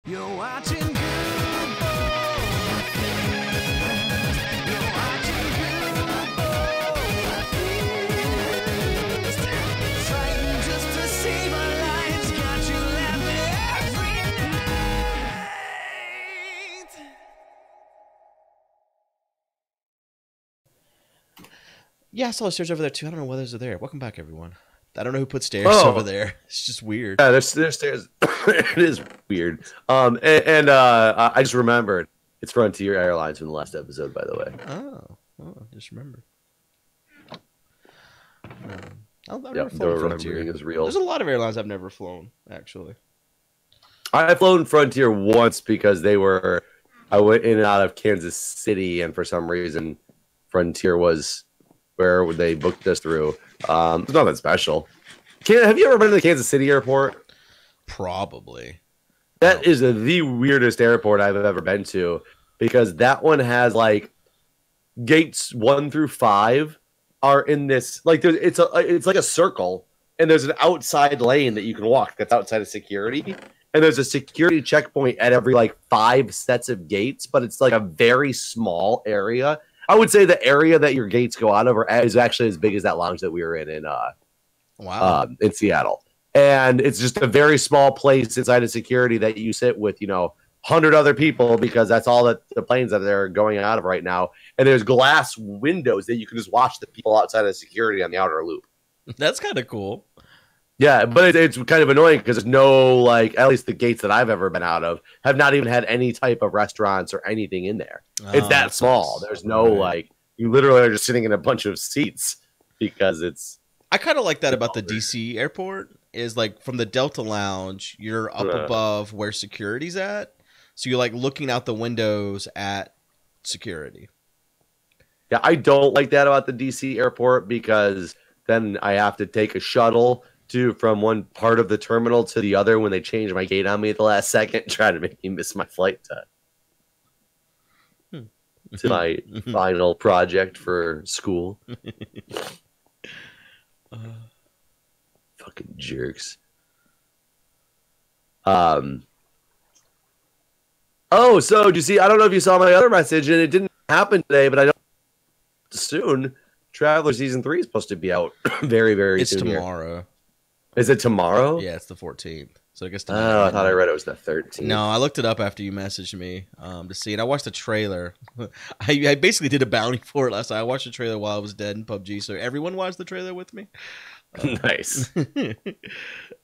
You're watching Guude. You're watching Guude. Fighting just to save our lives. Got you laughing every night. Yeah, I saw the stairs over there too. I don't know why those are there. Welcome back, everyone. I don't know who put stairs over there. It's just weird. Yeah, there's stairs. It is weird. I just remembered it's Frontier Airlines from the last episode, by the way. Oh, just remember. I've never Yep, flown remembering Frontier. is real. There's a lot of airlines I've never flown, actually. I've flown Frontier once because I went in and out of Kansas City, and for some reason, Frontier was where they booked us through. It's nothing special. Have you ever been to the Kansas City airport? Probably. That is the weirdest airport I've ever been to, because that one has like gates 1 through 5 are in this it's like a circle, and there's an outside lane that you can walk that's outside of security, and there's a security checkpoint at every like 5 sets of gates, but it's like a very small area. I would say the area that your gates go out of is actually as big as that lounge that we were in in Seattle. And it's just a very small place inside of security that you sit with, 100 other people, because that's all that the planes that they're going out of right now. And there's glass windows that you can just watch the people outside of security on the outer loop. That's kind of cool. Yeah, but it's kind of annoying because there's no, at least the gates that I've ever been out of have not even had any type of restaurants or anything in there. It's that small. There's no, you literally are just sitting in a bunch of seats because it's... I kind of like that about the DC airport, is like from the Delta Lounge, you're up above where security's at. So you're like looking out the windows at security. Yeah, I don't like that about the DC airport, because then I have to take a shuttle from one part of the terminal to the other when they change my gate on me at the last second, trying to make me miss my flight to my final project for school. Fucking jerks. Oh, so do you see? I don't know if you saw my other message, and it didn't happen today, but I don't. Soon, Traveler Season 3 is supposed to be out very, very soon. It's tomorrow. Is it tomorrow? Yeah, it's the 14th. So I guess. I thought I read it was the 13th. No, I looked it up after you messaged me to see it. I watched the trailer. I basically did a bounty for it last night. I watched the trailer while I was dead in PUBG, so everyone watched the trailer with me. Nice.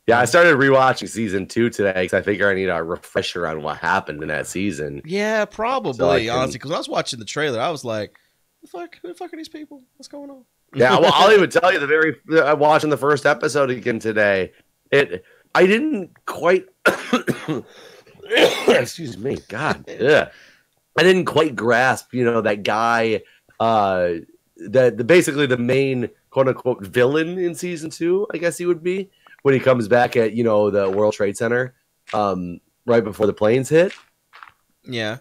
Yeah, I started rewatching Season 2 today because I figure I need a refresher on what happened in that season. Yeah, probably, honestly, because I was watching the trailer, I was like, who the fuck are these people? What's going on? Yeah, well, I'll even tell you, watching the first episode again today, I didn't quite excuse me, God, yeah, I didn't quite grasp, that guy, basically the main quote unquote villain in Season 2, I guess he would be, when he comes back at the World Trade Center, right before the planes hit. Yeah.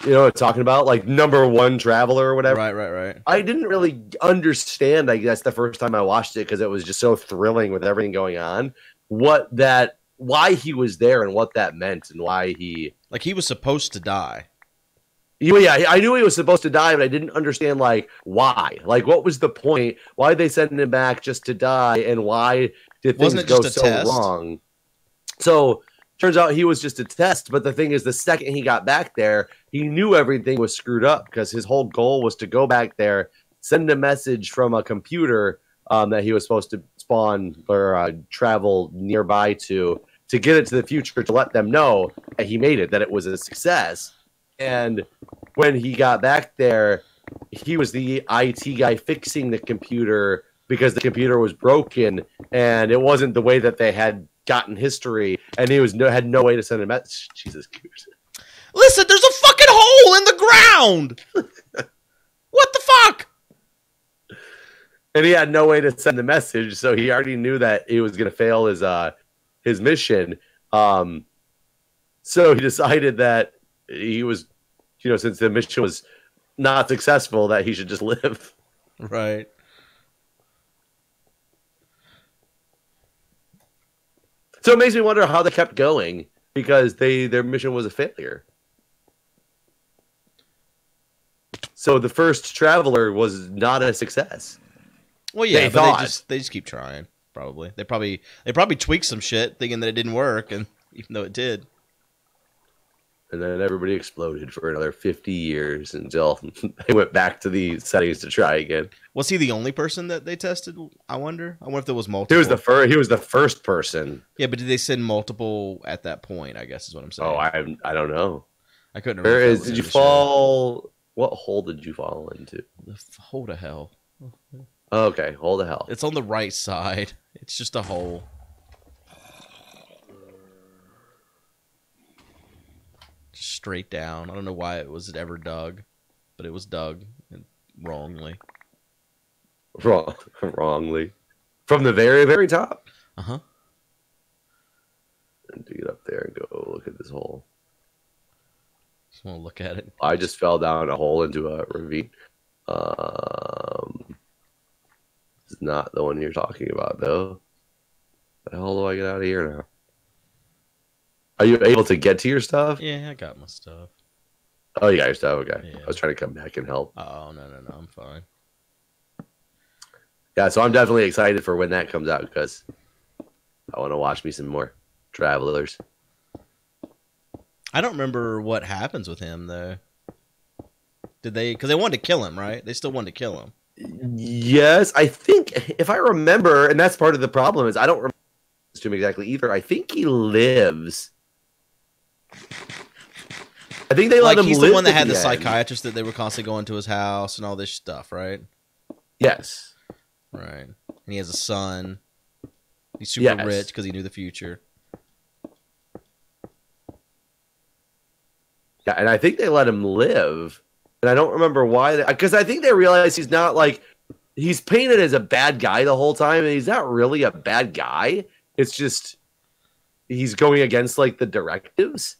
You know what I'm talking about? Like #1 traveler or whatever. Right. I didn't really understand, I guess, the first time I watched it, because it was just so thrilling with everything going on, why he was there and what that meant, and why he was supposed to die. Yeah, I knew he was supposed to die, but I didn't understand why. What was the point? Why did they send him back just to die, and why did things go so wrong? So turns out he was just a test, but the thing is, the second he got back there, he knew everything was screwed up, because his whole goal was to go back there, send a message from a computer that he was supposed to spawn or travel nearby to get it to the future, to let them know that he made it, that it was a success. And when he got back there, he was the IT guy fixing the computer because the computer was broken, and it wasn't the way that they had gotten history, and he had no way to send a message. Jesus Christ. Listen, there's a fucking hole in the ground! What the fuck? And he had no way to send the message, so he already knew that he was going to fail his mission. So he decided that he was, since the mission was not successful, that he should just live. Right. So it makes me wonder how they kept going, because their mission was a failure. So the first traveler was not a success. Well, yeah, but they just keep trying. Probably they probably tweaked some shit thinking that it didn't work, and even though it did. And then everybody exploded for another 50 years until they went back to the settings to try again. Was he the only person that they tested? I wonder if there was multiple. He was the first person. Yeah, but did they send multiple at that point? I guess is what I'm saying. Oh, I don't know. I couldn't remember. Did you fall? What hole did you fall into? The hole to hell. Okay, hole to hell. It's on the right side. It's just a hole. Straight down. I don't know why it was ever dug, but it was dug wrongly. Wrongly. From the very, very top? Uh-huh. And to get up there and go look at this hole. Just want to look at it. I just fell down a hole into a ravine. This is not the one you're talking about, though. How the hell do I get out of here now? Are you able to get to your stuff? Yeah, I got my stuff. Oh, you got your stuff? Okay. Yeah. I was trying to come back and help. Oh, no, I'm fine. Yeah, so I'm definitely excited for when that comes out because I want to watch me some more Travelers. I don't remember what happens with him, though. Did they... Because they wanted to kill him, right? They still wanted to kill him. Yes, I think, if I remember, and that's part of the problem, is I don't remember to him exactly either. I think he lives... I think they let him live. He's the one that had the psychiatrist that they were constantly going to his house and all this stuff, right? Yes. Right. And he has a son. He's super rich because he knew the future. Yeah, and I think they let him live. And I don't remember why. Because I think they realized he's not like... He's painted as a bad guy the whole time, and he's not really a bad guy. It's just... He's going against, like, the directives.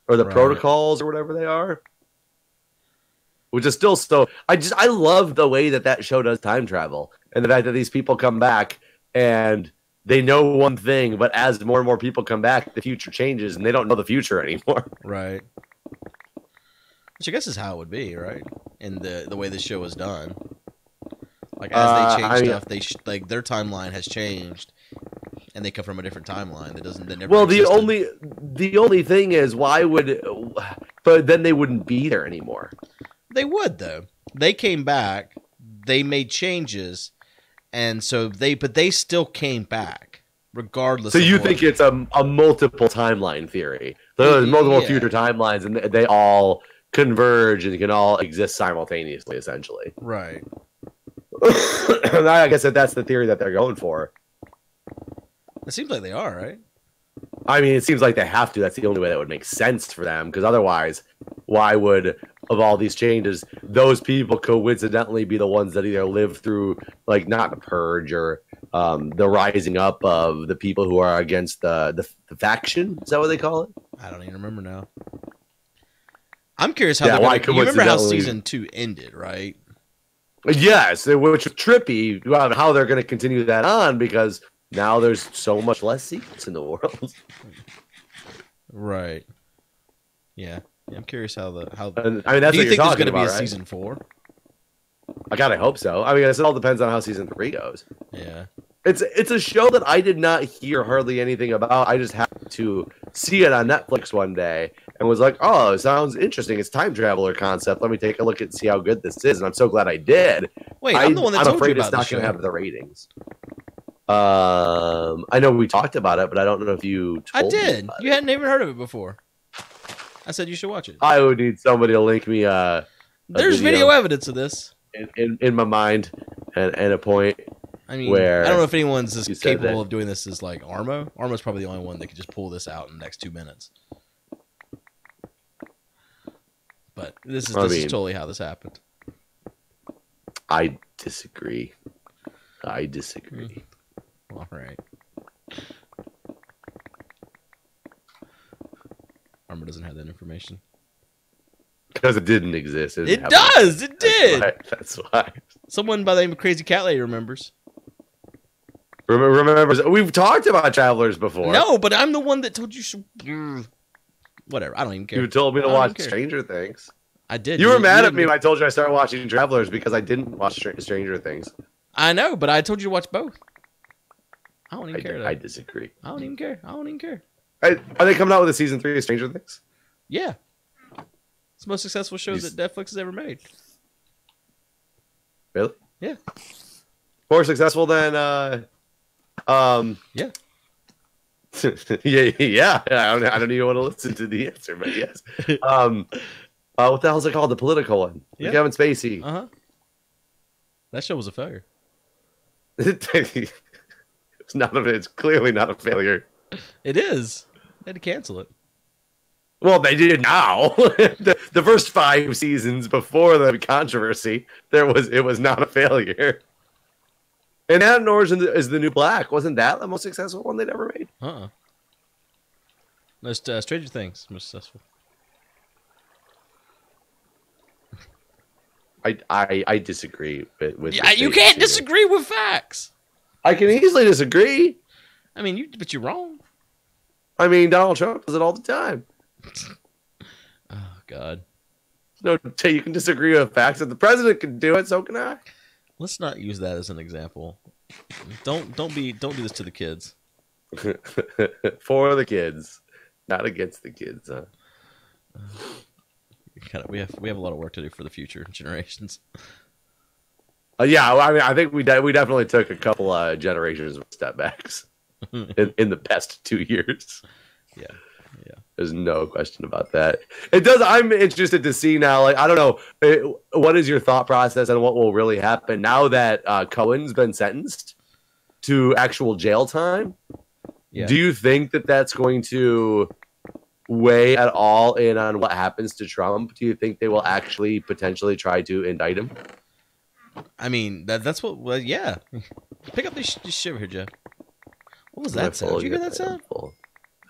Or the protocols or whatever they are. Which is still so... I love the way that show does time travel. And the fact that these people come back and they know one thing, but as more and more people come back, the future changes and they don't know the future anymore. Right. Which I guess is how it would be, right? In the way this show is done. Like, as they change stuff, like their timeline has changed. And they come from a different timeline that never Well, existed. the only thing is, but then they wouldn't be there anymore. They would, though. They came back, they made changes, and so they still came back, regardless. So you think it's a multiple timeline theory? There's multiple future timelines, and they all converge and can all exist simultaneously, essentially. Right. I guess that's the theory that they're going for. It seems like they are, right? I mean, it seems like they have to. That's the only way that would make sense for them. Because otherwise, why would, of all these changes, those people coincidentally be the ones that either live through, like, not the purge or the rising up of the people who are against the faction? Is that what they call it? I don't even remember now. I'm curious how you remember how season 2 ended, right? Yes, which is trippy about how they're going to continue that on because now there's so much less secrets in the world. Right. Yeah. I'm curious how I mean, that's do you think there's going to be a right? season 4? I gotta hope so. I mean, it all depends on how season 3 goes. Yeah. It's a show that I did not hear hardly anything about. I just happened to see it on Netflix one day and was like, oh, it sounds interesting. It's time traveler concept. Let me take a look and see how good this is. And I'm so glad I did. Wait, I'm the one that told you about it's not going to have the ratings. I know we talked about it, but I don't know if you told I did. Me about you hadn't even heard of it before. I said you should watch it. I would need somebody to link me There's video evidence of this. In my mind and a point. I mean, I don't know if anyone's as capable of doing this as like Armo. Armo's probably the only one that could just pull this out in the next 2 minutes. But this is totally how this happened. I disagree. All right. Armo doesn't have that information. Because it didn't exist. It does! It did! That's why. Someone by the name of Crazy Cat Lady remembers. Remember, we've talked about Travelers before. No, but I'm the one that told you. Whatever. I don't even care. You told me to watch Stranger Things. I did. You were mad at me when I told you I started watching Travelers because I didn't watch Stranger Things. I know, but I told you to watch both. I don't even care. I disagree. I don't even care. Are they coming out with a season 3 of Stranger Things? Yeah. It's the most successful show that Netflix has ever made. Really? Yeah. More successful than yeah. yeah. I don't even want to listen to the answer, but yes. What the hell is it called? The political one. Yeah. Kevin Spacey. Uh-huh. That show was a failure. It's clearly not a failure. It is. They had to cancel it. Well, they did now. the first 5 seasons before the controversy, it was not a failure. And Adam Orange is the New Black. Wasn't that the most successful one they'd ever made? Most Stranger Things, most successful. I disagree with you can't disagree with facts. I can easily disagree. I mean, but you're wrong. I mean, Donald Trump does it all the time. Oh God. No, you can disagree with facts. If the president can do it, so can I. Let's not use that as an example. Don't do this to the kids. For the kids, not against the kids, huh? We have a lot of work to do for the future generations. Yeah, I mean, I think we definitely took a couple generations of step backs in the past 2 years. Yeah. There's no question about that. It does. I'm interested to see now. Like, I don't know, what is your thought process on what will really happen now that Cohen's been sentenced to actual jail time? Yeah. Do you think that that's going to weigh at all in on what happens to Trump? Do you think they will actually potentially try to indict him? I mean, that's what. Well, yeah. Pick up this shit over here, Jeff. What was that sound? Did you hear that sound?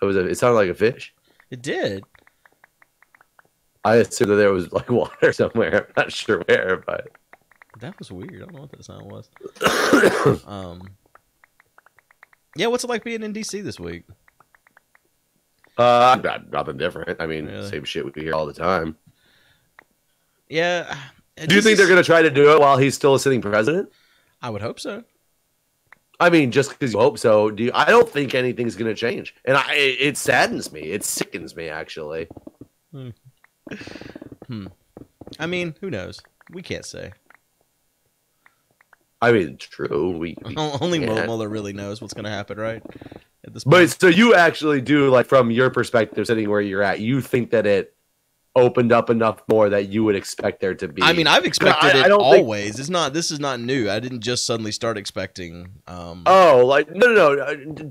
It sounded like a fish. It did. I assumed that there was like water somewhere. I'm not sure where, but that was weird. I don't know what that sound was. Yeah, what's it like being in DC this week? Nothing different. I mean, Same shit we hear all the time. Yeah. Do you think they're going to try to do it while he's still a sitting president? I would hope so. I mean, just because you hope so, I don't think anything's going to change. And it saddens me. It sickens me, actually. I mean, who knows? We can't say. I mean, true. We Only Mueller really knows what's going to happen, right? At this point. But so you actually do, like, from your perspective, sitting where you're at, you think that it opened up enough more that you would expect there to be. I mean, I've expected it always. This is not new. I didn't just suddenly start expecting. No.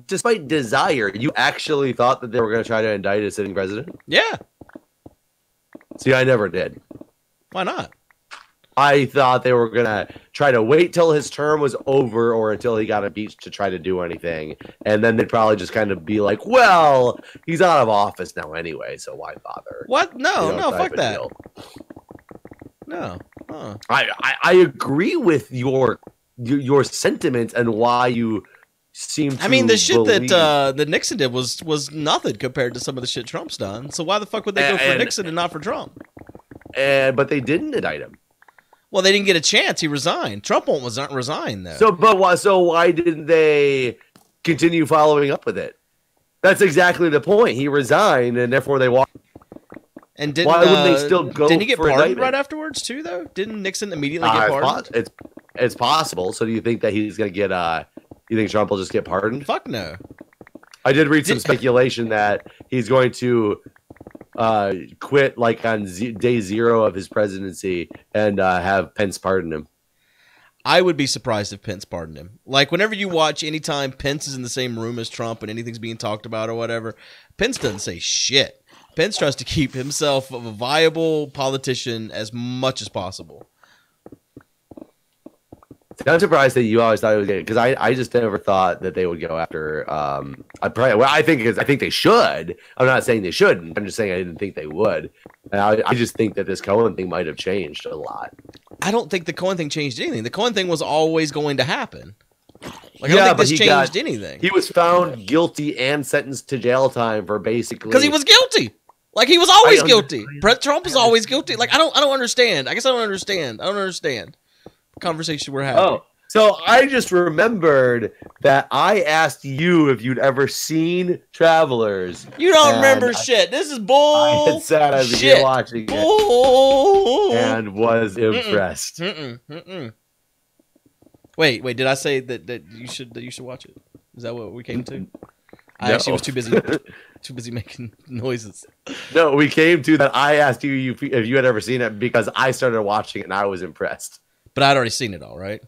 Despite desire, you actually thought that they were going to try to indict a sitting president? Yeah. See, I never did. Why not? I thought they were going to try to wait till his term was over or until he got impeached to try to do anything. And then they'd probably just kind of be like, well, he's out of office now anyway, so why bother? What? No, fuck that. Deal. No. I agree with your sentiment and why you seem to I mean, the shit that Nixon did was nothing compared to some of the shit Trump's done. So why the fuck would they go for Nixon and not for Trump? But they didn't indict him. Well, they didn't get a chance. He resigned. Trump won't resign, though. So why didn't they continue following up with it? That's exactly the point. He resigned, and therefore they walked. And why wouldn't they still go? Didn't he get pardoned right afterwards too? Though didn't Nixon immediately get pardoned? It's possible. So do you think that he's going to get? You think Trump will just get pardoned? Fuck no. I did read some speculation that he's going to quit like on day 0 of his presidency and have Pence pardon him. I would be surprised if Pence pardoned him. Like, whenever you watch anytime Pence is in the same room as Trump and anything's being talked about or whatever, Pence doesn't say shit. Pence tries to keep himself a viable politician as much as possible. I'm surprised that you always thought it was good because I just never thought that they would go after. I think they should. I'm not saying they shouldn't. I'm just saying I didn't think they would. And I just think that this Cohen thing might have changed a lot. I don't think the Cohen thing changed anything. The Cohen thing was always going to happen. Like, I don't think this changed anything. He was found guilty and sentenced to jail time for basically because he was guilty. Like, he was always guilty. Trump is always guilty. Like, I don't understand. I guess I don't understand. I don't understand the conversation we're having. Oh, so I just remembered that I asked you if you'd ever seen Travelers. You don't remember shit. This is bull. I had sat on the game watching it and was impressed. Wait. Did I say that you should watch it? Is that what we came to? I actually was too busy making noises. No, we came to that. I asked you if you had ever seen it because I started watching it and I was impressed. But I'd already seen it all, right?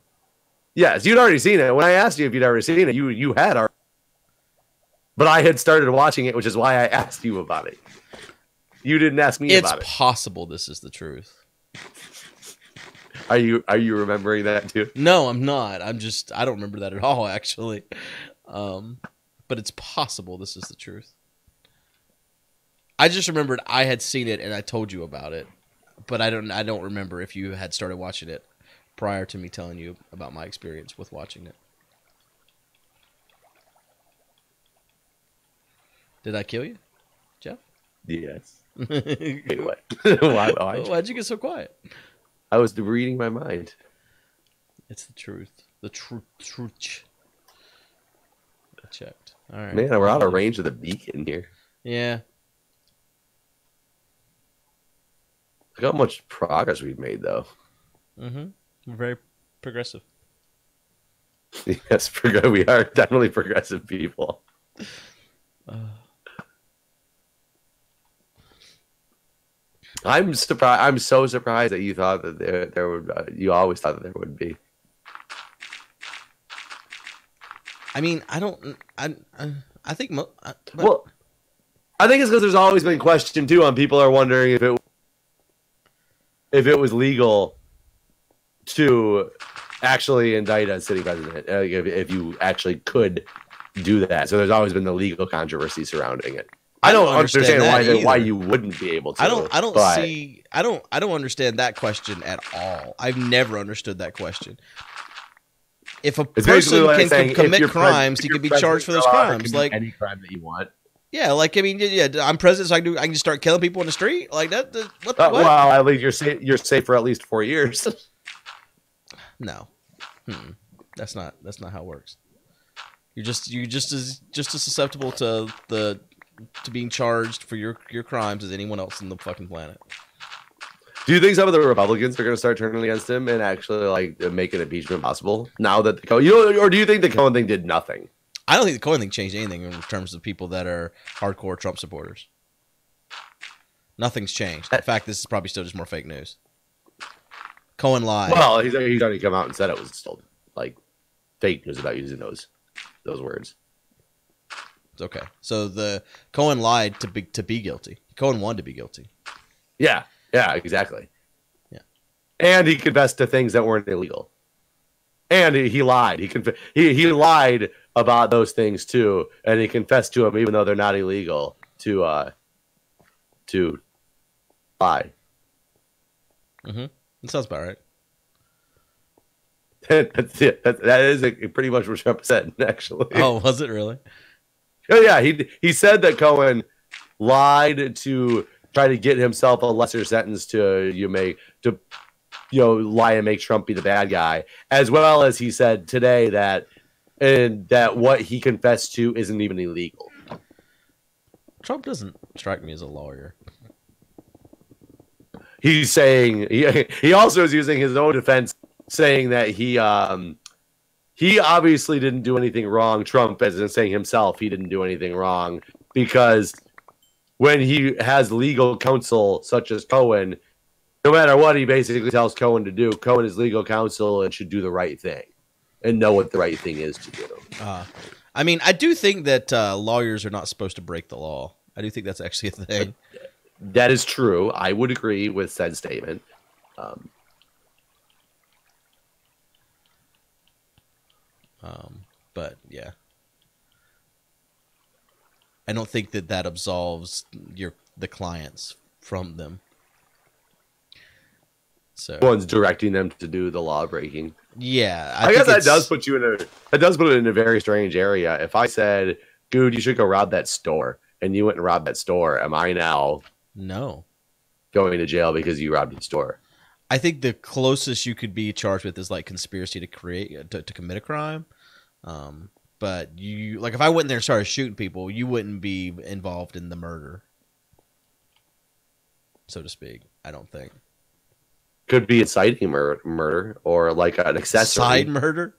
Yes, you'd already seen it. When I asked you if you'd ever seen it, you had already. But I had started watching it, which is why I asked you about it. You didn't ask me about it. It's possible this is the truth. Are you remembering that too? No, I'm not. I don't remember that at all, actually. But it's possible this is the truth. I just remembered I had seen it and I told you about it, but I don't remember if you had started watching it prior to me telling you about my experience with watching it. Did I kill you, Jeff? Yes. Wait, what? Why'd you get so quiet? I was reading my mind. It's the truth. The truth. I checked. All right. Man, we're out of range of the beacon here. Yeah. Look how much progress we've made, though. Mm-hmm. We're very progressive. Yes, we are definitely progressive people. I'm surprised. I'm so surprised that you thought that there would. You always thought that there would be. I mean, I don't. I think. Well, I think it's because there's always been question too on people are wondering if it was legal to actually indict a sitting president, if you actually could do that. So there's always been the legal controversy surrounding it. I don't understand why you wouldn't be able to. I don't understand that question at all. I've never understood that question. If a person can commit crimes, he can be charged for those crimes. Like any crime that you want. Yeah, like I mean, yeah, I'm president, so I can just start killing people in the street like that. What? Well, at least you're safe for at least 4 years. No, that's not how it works. You're just as susceptible to being charged for your crimes as anyone else in the fucking planet. Do you think some of the Republicans are going to start turning against him and actually like make an impeachment possible now that or do you think the Cohen thing did nothing? I don't think the Cohen thing changed anything in terms of people that are hardcore Trump supporters. Nothing's changed. In fact, this is probably still just more fake news. Cohen lied. Well, he's already come out and said it was still like fake news about using those words. Okay, so the Cohen lied to be guilty. Cohen wanted to be guilty. Yeah, exactly. Yeah, and he confessed to things that weren't illegal. And he lied. He lied about those things too, and he confessed to them even though they're not illegal to lie. Mm-hmm. That sounds about right. That's it. That is pretty much what Trump said, actually. Oh, was it really? Oh yeah, he said that Cohen lied to try to get himself a lesser sentence to lie and make Trump be the bad guy, as well as he said today that what he confessed to isn't even illegal. Trump doesn't strike me as a lawyer. He's saying he also is using his own defense, saying that he obviously didn't do anything wrong. Trump, as in saying himself, he didn't do anything wrong because when he has legal counsel such as Cohen, no matter what he basically tells Cohen to do, Cohen is legal counsel and should do the right thing and know what the right thing is to do. I mean, I do think that lawyers are not supposed to break the law. I do think that's actually a thing. That is true. I would agree with said statement. But yeah, I don't think that absolves the clients from them. So one's directing them to do the law breaking. Yeah, I guess that does put it in a very strange area. If I said, "Dude, you should go rob that store," and you went and robbed that store, am I now going to jail because you robbed the store? I think the closest you could be charged with is like conspiracy to commit a crime. But you like if I went in there and started shooting people, you wouldn't be involved in the murder, so to speak. I don't think. Could be inciting murder or like an accessory. Side murder?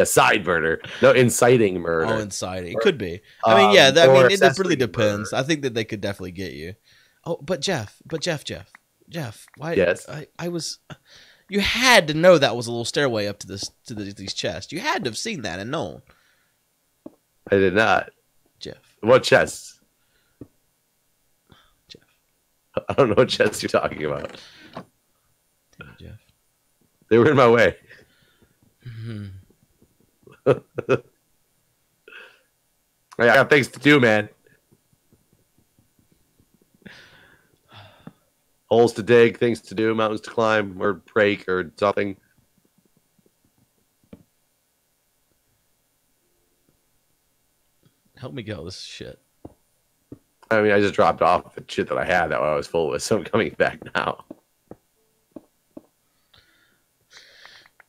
Side murder. No, inciting murder. Oh, inciting. It could be. I mean, yeah, it really depends. Murder. I think that they could definitely get you. Oh, but Jeff. Why? Yes. I was. You had to know that was a little stairway up to these chests. You had to have seen that and known. I did not. Jeff. What chests? Jeff. I don't know what chests you're talking about. Damn it, Jeff. They were in my way. I got things to do, man. Holes to dig, things to do, mountains to climb, or break, or something. Help me go. This is shit. I mean, I just dropped off the shit that I had that I was full with, so I'm coming back now.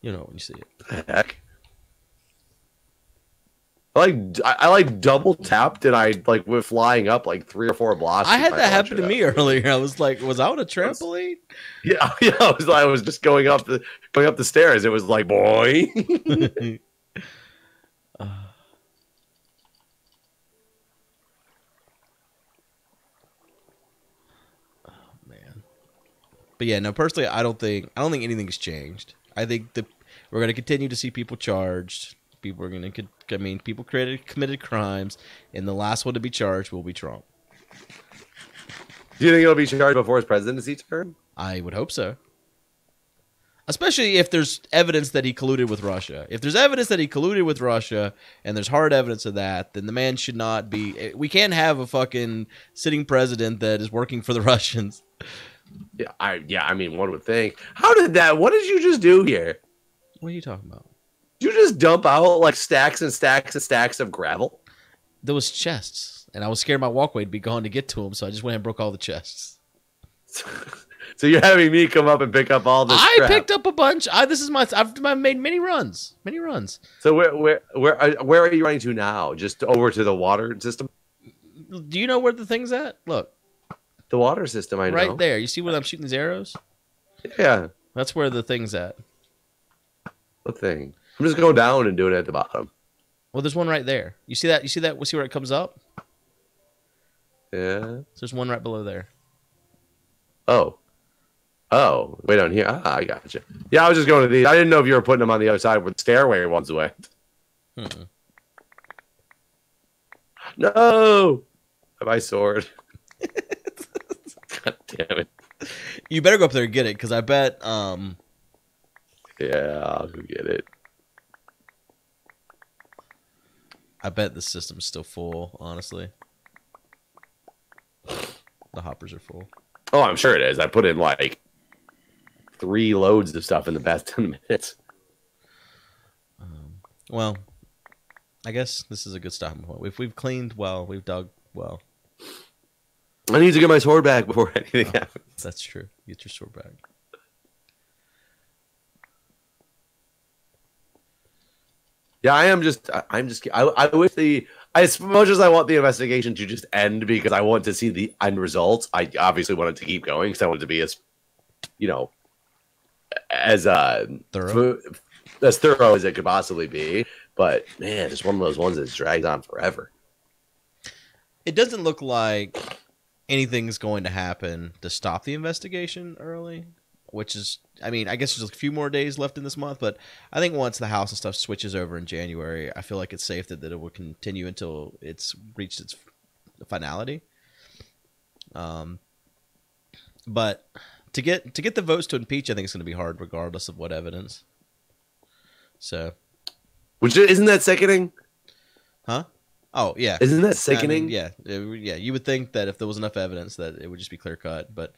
You know when you see it. Heck. I like double tapped and I like went flying up like 3 or 4 blocks. I had that happen to me earlier. I was like, was I on a trampoline? Yeah. I was just going up the stairs. It was like, boy. Oh man. But yeah, no. Personally, I don't think anything's changed. I think we're going to continue to see people charged. People are going to. People committed crimes, and the last one to be charged will be Trump. Do you think he'll be charged before his presidency term? I would hope so. Especially if there's evidence that he colluded with Russia. If there's evidence that he colluded with Russia, and there's hard evidence of that, then the man should not be. We can't have a fucking sitting president that is working for the Russians. Yeah, I mean, one would think. How did that? What did you just do here? What are you talking about? Did you just dump out like stacks and stacks and stacks of gravel? There was chests, and I was scared my walkway would be gone to get to them, so I just went and broke all the chests. So you're having me come up and pick up all this crap. Picked up a bunch. I've made many runs. So where are you running to now? Just over to the water system? Do you know where the thing's at? Look. The water system, I know. Right there. You see where I'm shooting these arrows? Yeah. That's where the thing's at. What thing? I'm just going down and doing it at the bottom. Well, there's one right there. You see that? We'll see where it comes up? Yeah. So there's one right below there. Oh, way down here. I gotcha. Yeah, I was just going to these. I didn't know if you were putting them on the other side where the stairway ones went. No! My sword. God damn it. You better go up there and get it, because I bet... Yeah, I'll go get it. I bet the system's still full, honestly. The hoppers are full. Oh, I'm sure it is. I put in like 3 loads of stuff in the past 10 minutes. Well, I guess this is a good stopping point. If we've cleaned well, we've dug well. I need to get my sword back before anything happens. That's true. Get your sword back. Yeah, I wish as much as I want the investigation to just end because I want to see the end results, I obviously want it to keep going because I want it to be as, as thorough as it could possibly be. But man, it's one of those ones that drags on forever. It doesn't look like anything's going to happen to stop the investigation early, which is, I guess there's a few more days left in this month, but I think once the House and stuff switches over in January, I feel like it's safe that it will continue until it's reached its finality. But to get the votes to impeach, I think it's going to be hard regardless of what evidence. So, isn't that sickening? Huh? Oh yeah, isn't that sickening? Yeah. You would think that if there was enough evidence that it would just be clear cut, but.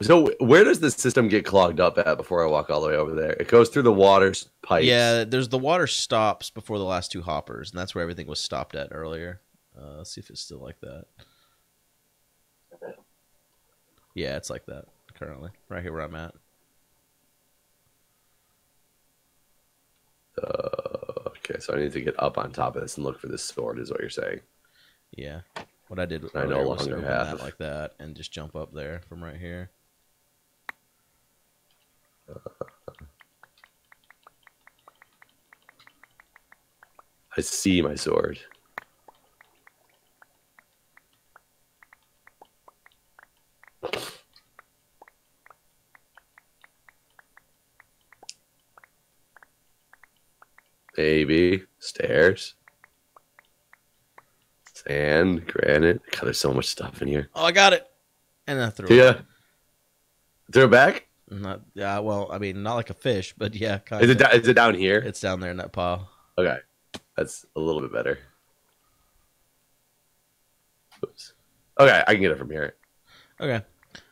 So where does the system get clogged up at before I walk all the way over there? It goes through the water pipes. Yeah, there's the water stops before the last two hoppers, and that's where everything was stopped at earlier. Let's see if it's still like that. Yeah, it's like that currently, right here where I'm at. Okay, so I need to get up on top of this and look for this sword, is what you're saying. Yeah, what I did I no was longer open have that like that and just jump up there from right here. I see my sword. Maybe stairs, sand, granite. God, there's so much stuff in here. Oh, I got it, and I threw it. Yeah, throw it back. Not yeah. Well, I mean, not like a fish, but yeah. Is it down here? It's down there in that pile. Okay, that's a little bit better. Oops. Okay, I can get it from here. Okay.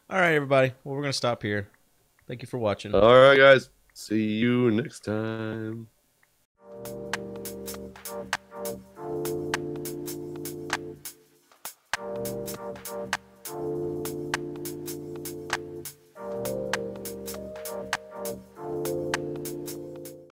All right, everybody. Well, we're gonna stop here. Thank you for watching. All right, guys. See you next time.